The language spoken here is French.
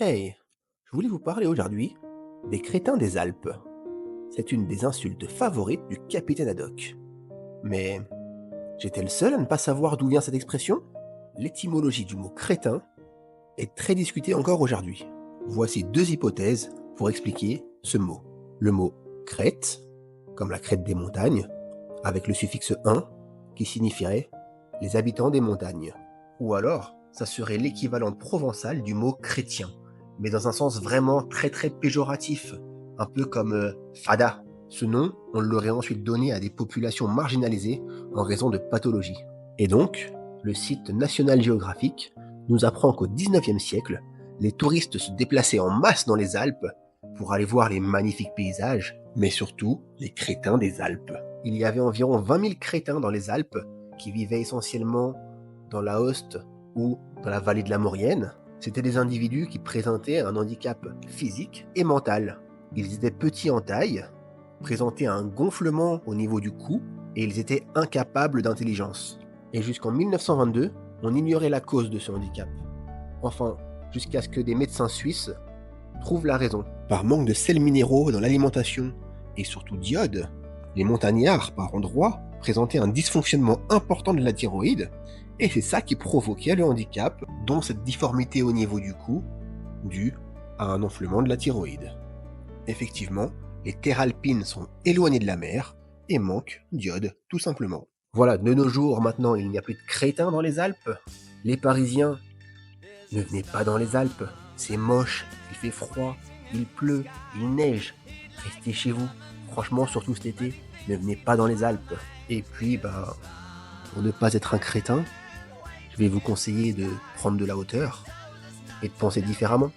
Hey, je voulais vous parler aujourd'hui des crétins des Alpes. C'est une des insultes favorites du capitaine Haddock. Mais j'étais le seul à ne pas savoir d'où vient cette expression? L'étymologie du mot crétin est très discutée encore aujourd'hui. Voici deux hypothèses pour expliquer ce mot. Le mot crête, comme la crête des montagnes, avec le suffixe un qui signifierait les habitants des montagnes. Ou alors, ça serait l'équivalent provençal du mot chrétien, mais dans un sens vraiment très péjoratif, un peu comme fada. Ce nom, on l'aurait ensuite donné à des populations marginalisées en raison de pathologies. Et donc, le site National Geographic nous apprend qu'au 19e siècle, les touristes se déplaçaient en masse dans les Alpes pour aller voir les magnifiques paysages, mais surtout les crétins des Alpes. Il y avait environ 20 000 crétins dans les Alpes qui vivaient essentiellement dans la Hoste ou dans la vallée de la Maurienne. C'étaient des individus qui présentaient un handicap physique et mental. Ils étaient petits en taille, présentaient un gonflement au niveau du cou et ils étaient incapables d'intelligence. Et jusqu'en 1922, on ignorait la cause de ce handicap. Enfin, jusqu'à ce que des médecins suisses trouvent la raison. Par manque de sels minéraux dans l'alimentation et surtout d'iode, les montagnards, par endroits, présentaient un dysfonctionnement important de la thyroïde, et c'est ça qui provoquait le handicap, dont cette difformité au niveau du cou, due à un enflement de la thyroïde. Effectivement, les terres alpines sont éloignées de la mer et manquent d'iode, tout simplement. Voilà, de nos jours maintenant, il n'y a plus de crétins dans les Alpes. Les Parisiens, ne venez pas dans les Alpes, c'est moche, il fait froid, il pleut, il neige. Restez chez vous. Franchement, surtout cet été, ne venez pas dans les Alpes. Et puis, pour ne pas être un crétin, je vais vous conseiller de prendre de la hauteur et de penser différemment.